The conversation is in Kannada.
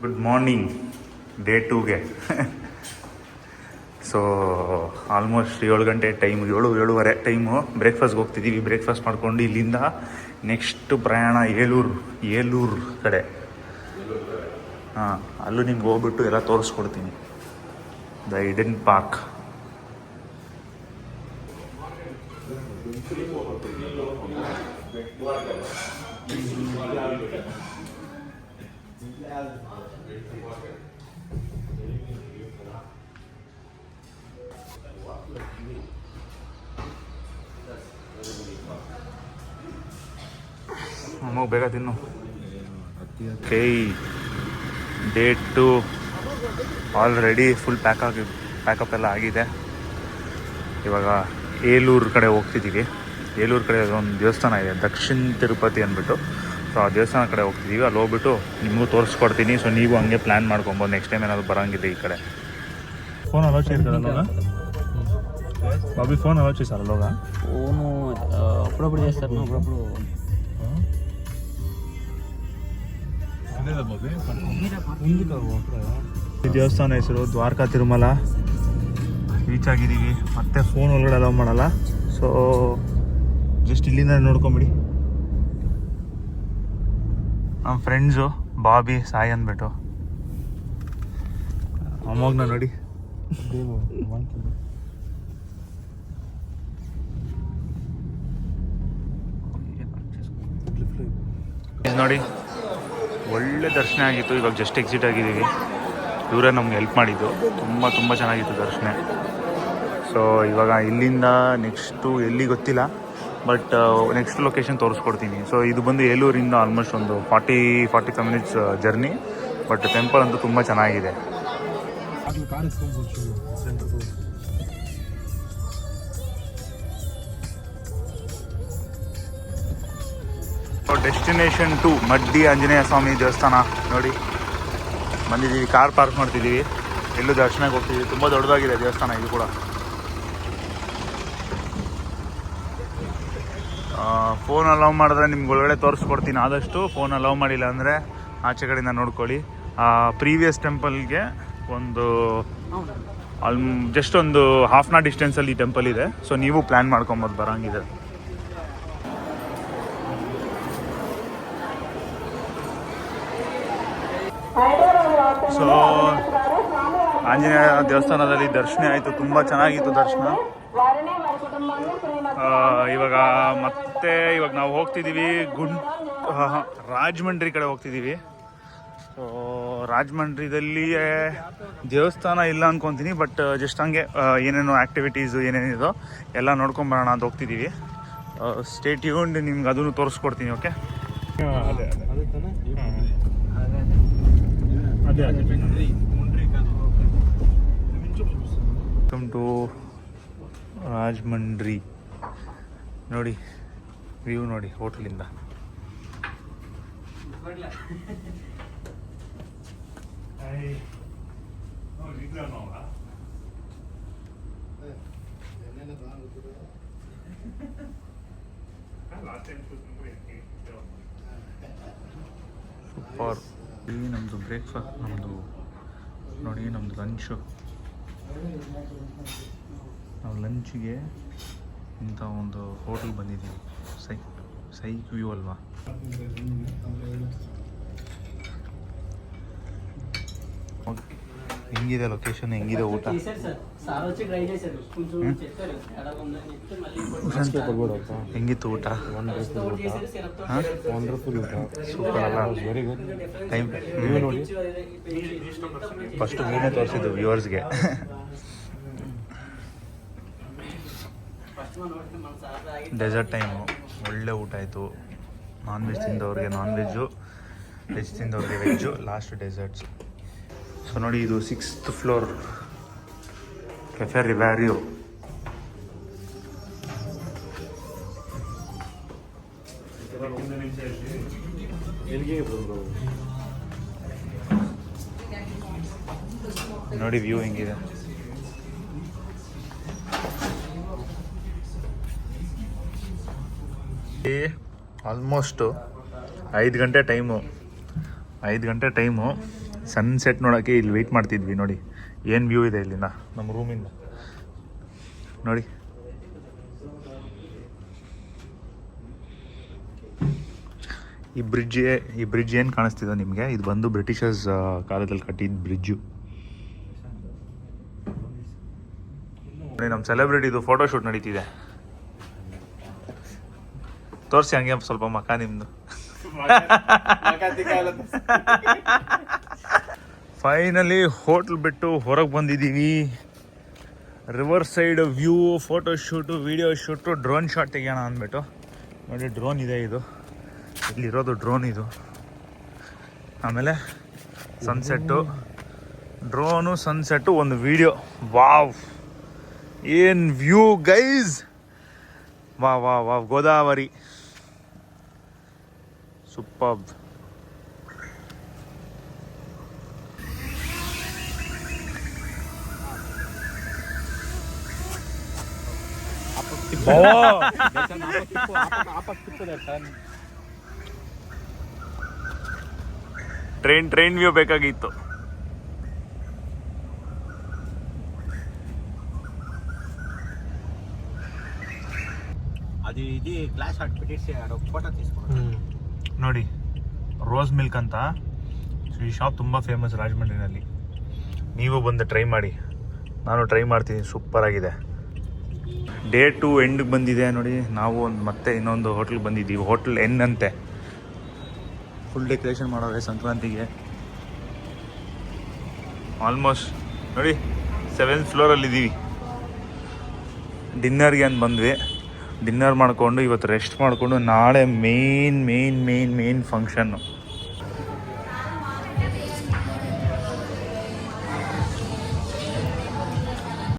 ಗುಡ್ ಮಾರ್ನಿಂಗ್ ಡೇ 2ಗೆ. ಸೊ ಆಲ್ಮೋಸ್ಟ್ 7 ಗಂಟೆ ಟೈಮು, 7-7:30 ಟೈಮು. ಬ್ರೇಕ್ಫಾಸ್ಟ್ಗೆ ಹೋಗ್ತಿದ್ದೀವಿ. ಬ್ರೇಕ್ಫಾಸ್ಟ್ ಮಾಡ್ಕೊಂಡು ಇಲ್ಲಿಂದ ನೆಕ್ಸ್ಟ್ ಪ್ರಯಾಣ ಏಲೂರು ಕಡೆ. ಹಾಂ, ಅಲ್ಲೂ ನಿಮ್ಗೆ ಹೋಗ್ಬಿಟ್ಟು ಎಲ್ಲ ತೋರಿಸ್ಕೊಡ್ತೀನಿ. The hidden park. ಅಮ್ಮ ಬೇಗ ತಿನ್ನು. ಡೇ 2 ಆಲ್ರೆಡಿ ಫುಲ್ ಪ್ಯಾಕಪ್ ಎಲ್ಲ ಆಗಿದೆ. ಇವಾಗ ಏಲೂರು ಕಡೆ ಹೋಗ್ತಿದ್ದೀವಿ. ಏಲೂರು ಕಡೆ ಒಂದು ದೇವಸ್ಥಾನ ಇದೆ, ದಕ್ಷಿಣ ತಿರುಪತಿ ಅಂದ್ಬಿಟ್ಟು. ಸೊ ಆ ದೇವಸ್ಥಾನ ಕಡೆ ಹೋಗ್ತಿದ್ದೀವಿ. ಅಲ್ಲಿ ಹೋಗ್ಬಿಟ್ಟು ನಿಮಗೂ ತೋರಿಸ್ಕೊಡ್ತೀನಿ. ಸೊ ನೀವು ಹಂಗೆ ಪ್ಲ್ಯಾನ್ ಮಾಡ್ಕೊಬೋದು ನೆಕ್ಸ್ಟ್ ಟೈಮ್ ಏನಾದರೂ ಬರೋಂಗಿದೆ ಈ ಕಡೆ. ಫೋನ್ ಅಲೋಚಿ ಇರ್ತಾರಲ್ಲ బాబీ ఫోన్ అలౌ చేశారు లోగా ఫోను అప్పుడప్పుడు చేస్తారు, అప్పుడప్పుడు. ಈ ದೇವಸ್ಥಾನ ಹೆಸರು ದ್ವಾರಕಾ ತಿರುಮಲ. ರೀಚ್ ಆಗಿದ್ದೀವಿ. ಮತ್ತೆ ಫೋನ್ ಒಳಗಡೆ ಅಲೌ ಮಾಡಲ್ಲ. ಸೊ ಜಸ್ಟ್ ಇಲ್ಲಿಂದ ನೋಡ್ಕೊಂಬಿಡಿ. ನಮ್ಮ ಫ್ರೆಂಡ್ಸು ಬಾಬಿ ಸಾಯಿ ಅಂದ್ಬಿಟ್ಟು. ಅಮ್ಮೋಗ್ನ ನೋಡಿ. ನೋಡಿ, ಒಳ್ಳೆ ದರ್ಶನ ಆಗಿತ್ತು. ಇವಾಗ ಜಸ್ಟ್ ಎಕ್ಸಿಟ್ ಆಗಿದ್ದೀವಿ. ಇವರೇ ನಮ್ಗೆ ಹೆಲ್ಪ್ ಮಾಡಿದ್ದು. ತುಂಬ ಚೆನ್ನಾಗಿತ್ತು ದರ್ಶನ. ಸೊ ಇವಾಗ ಇಲ್ಲಿಂದ ನೆಕ್ಸ್ಟು ಎಲ್ಲಿ ಗೊತ್ತಿಲ್ಲ, ಬಟ್ ನೆಕ್ಸ್ಟ್ ಲೊಕೇಶನ್ ತೋರಿಸ್ಕೊಡ್ತೀನಿ. ಸೊ ಇದು ಬಂದು ಏಲೂರಿಂದ ಆಲ್ಮೋಸ್ಟ್ ಒಂದು 40-45 ಮಿನಿಟ್ಸ್ ಜರ್ನಿ. ಬಟ್ ಟೆಂಪಲ್ ಅಂತೂ ತುಂಬ ಚೆನ್ನಾಗಿದೆ. ಡೆಸ್ಟಿನೇಷನ್ 2 ಮಡ್ಡಿ ಆಂಜನೇಯ ಸ್ವಾಮಿ ದೇವಸ್ಥಾನ ನೋಡಿ ಬಂದಿದ್ದೀವಿ. ಕಾರ್ ಪಾರ್ಕ್ ಮಾಡ್ತಿದ್ದೀವಿ. ಎಲ್ಲೂ ದರ್ಶನಕ್ಕೆ ಹೋಗ್ತಿದ್ದೀವಿ. ತುಂಬ ದೊಡ್ಡದಾಗಿದೆ ದೇವಸ್ಥಾನ ಇದು ಕೂಡ. ಫೋನ್ ಅಲೌ ಮಾಡಿದ್ರೆ ನಿಮ್ಗೆ ಒಳಗಡೆ ತೋರಿಸ್ಕೊಡ್ತೀನಿ. ಆದಷ್ಟು ಫೋನ್ ಅಲೌ ಮಾಡಿಲ್ಲ ಅಂದರೆ ಆಚೆ ಕಡೆಯಿಂದ ನೋಡ್ಕೊಳ್ಳಿ. ಪ್ರೀವಿಯಸ್ ಟೆಂಪಲ್ಗೆ ಒಂದು ಜಸ್ಟ್ ಒಂದು ಹಾಫ್ ಅನ್ ಅವರ್ ಡಿಸ್ಟೆನ್ಸಲ್ಲಿ ಈ ಟೆಂಪಲ್ ಇದೆ. ಸೊ ನೀವು ಪ್ಲ್ಯಾನ್ ಮಾಡ್ಕೊಬೋದು ಬರೋಂಗಿದೆ. ಸೊ ಆಂಜನೇಯ ದೇವಸ್ಥಾನದಲ್ಲಿ ದರ್ಶನ ಆಯಿತು. ತುಂಬ ಚೆನ್ನಾಗಿತ್ತು ದರ್ಶನ. ಇವಾಗ ನಾವು ಹೋಗ್ತಿದ್ದೀವಿ ರಾಜಮಂಡ್ರಿ ಕಡೆ ಹೋಗ್ತಿದ್ದೀವಿ. ಸೊ ರಾಜಮಂಡ್ರಿದಲ್ಲಿ ದೇವಸ್ಥಾನ ಇಲ್ಲ ಅಂದ್ಕೊತೀನಿ, ಬಟ್ ಜಸ್ಟ್ ಹಂಗೆ ಏನೇನೋ ಆ್ಯಕ್ಟಿವಿಟೀಸು ಏನೇನಿದೋ ಎಲ್ಲ ನೋಡ್ಕೊಂಬರೋಣ ಅಂತ ಹೋಗ್ತಿದ್ದೀವಿ. ಸ್ಟೇ ಟ್ಯೂನ್ಡ್, ನಿಮ್ಗೆ ಅದನ್ನು ತೋರಿಸ್ಕೊಡ್ತೀನಿ. Okay, welcome to Rajahmundry. ನೋಡಿ ವ್ಯೂ ನೋಡಿ ಹೋಟ್ಲಿಂದ. ಸೂಪರ್. ಇಲ್ಲಿ ನಮ್ಮದು ಬ್ರೇಕ್ಫಾಸ್ಟ್, ನಮ್ಮದು ನೋಡಿ, ನಮ್ಮದು ಲಂಚು. ನಾವು ಲಂಚಿಗೆ ಇಂಥ ಒಂದು ಹೋಟೆಲ್ ಬಂದಿದ್ದೀವಿ. ಸೈಕ್ ವ್ಯೂ ಅಲ್ವಾ. ಹೆಂಗಿದೆ ಲೊಕೇಶನ್, ಹೆಂಗಿದೆ ಊಟ? ಹೆಂಗಿತ್ತು ಊಟ? ವಂಡರ್ಫುಲ್ ಊಟ. ಸೂಪರ್ ಅಲ್ಲ? Very good. ಟೈಮ್ ನೋಡಿ, ಫಸ್ಟ್ ವ್ಯೂನೇ ತೋರಿಸಿದ್ದು ವ್ಯೂವರ್ಸ್ಗೆ. ಡೆಸರ್ಟ್ ಟೈಮು ಒಳ್ಳೆ ಊಟ ಆಯಿತು. ನಾನ್ ವೆಜ್ ತಿಂದವ್ರಿಗೆ ನಾನ್ ವೆಜ್ಜು, ವೆಜ್ ತಿಂದವ್ರಿಗೆ ವೆಜ್ಜು, ಲಾಸ್ಟ್ ಡೆಸರ್ಟ್ಸ್. ಸೊ ನೋಡಿ, ಇದು 6th ಫ್ಲೋರ್ ಕೆಫೆ ರಿವ್ಯಾರಿಯೋ. ನೋಡಿ ವ್ಯೂ ಹೆಂಗಿದೆ. ಆಲ್ಮೋಸ್ಟು 5 ಗಂಟೆ ಟೈಮು ಸನ್ಸೆಟ್ ನೋಡೋಕ್ಕೆ ಇಲ್ಲಿ ವೆಯ್ಟ್ ಮಾಡ್ತಿದ್ವಿ ನೋಡಿ. ಏನು ವ್ಯೂ ಇದೆ ಇಲ್ಲಿಂದ ನಮ್ಮ ರೂಮಿಂದ ನೋಡಿ. ಈ ಬ್ರಿಡ್ಜ್ ಏನು ಕಾಣಿಸ್ತಿದೆ ನಿಮಗೆ, ಇದು ಬಂದು ಬ್ರಿಟಿಷರ್ಸ್ ಕಾಲದಲ್ಲಿ ಕಟ್ಟಿದ ಬ್ರಿಡ್ಜು. ನೋಡಿ ನಮ್ಮ ಸೆಲೆಬ್ರಿಟಿದು ಫೋಟೋಶೂಟ್ ನಡೀತಿದೆ. ತೋರಿಸಿ ಹಂಗೆ ಸ್ವಲ್ಪ ಮಕ್ಕ ನಿಮ್ಮದು. ಫೈನಲಿ ಹೋಟ್ಲ್ ಬಿಟ್ಟು ಹೊರಗೆ ಬಂದಿದ್ದೀವಿ. River side view, photoshoot, video shoot, drone shot ತೆಗಿಯೋಣ ಅಂದ್ಬಿಟ್ಟು ನೋಡಿ. ಡ್ರೋನ್ ಇದೆ, ಇದು ಇಲ್ಲಿರೋದು ಡ್ರೋನ್ ಇದು. ಆಮೇಲೆ ಸನ್ಸೆಟ್ಟು, ಡ್ರೋನು, ಸನ್ಸೆಟ್ಟು, ಒಂದು ವಿಡಿಯೋ. ವಾವ್, ಏನು view guys. Wow wow wow, Godavari super. Train view ಬೇಕಾಗಿತ್ತು. ಅದು ಇದು ಗ್ಲಾಸ್ ಹಾಕ್ಬಿಟ್ಟು ಫೋಟೋ తీసుకున్నాను ನೋಡಿ. ರೋಸ್ ಮಿಲ್ಕ್ ಅಂತ ಈ ಶಾಪ್ ತುಂಬ ಫೇಮಸ್ ರಾಜಮಂಡ್ರಿನಲ್ಲಿ. ನೀವು ಬಂದು ಟ್ರೈ ಮಾಡಿ, ನಾನು ಟ್ರೈ ಮಾಡ್ತೀನಿ, ಸೂಪರ್ ಆಗಿದೆ. ಡೇ 2 ಎಂಡಿಗೆ ಬಂದಿದೆ ನೋಡಿ. ನಾವು ಮತ್ತೆ ಇನ್ನೊಂದು ಹೋಟ್ಲಿಗೆ ಬಂದಿದ್ದೀವಿ, ಹೋಟ್ಲ್ ಎನ್ ಅಂತೆ. ಫುಲ್ ಡೆಕೋರೇಷನ್ ಮಾಡೋರೆ ಸಂಕ್ರಾಂತಿಗೆ. ಆಲ್ಮೋಸ್ಟ್ ನೋಡಿ 7th ಫ್ಲೋರಲ್ಲಿದ್ದೀವಿ. ಡಿನ್ನರ್ಗೆ ಅಂತ ಬಂದ್ವಿ. ಡಿನ್ನರ್ ಮಾಡಿಕೊಂಡು ಇವತ್ತು ರೆಸ್ಟ್ ಮಾಡಿಕೊಂಡು ನಾಳೆ ಮೇನ್ ಫಂಕ್ಷನ್ನು.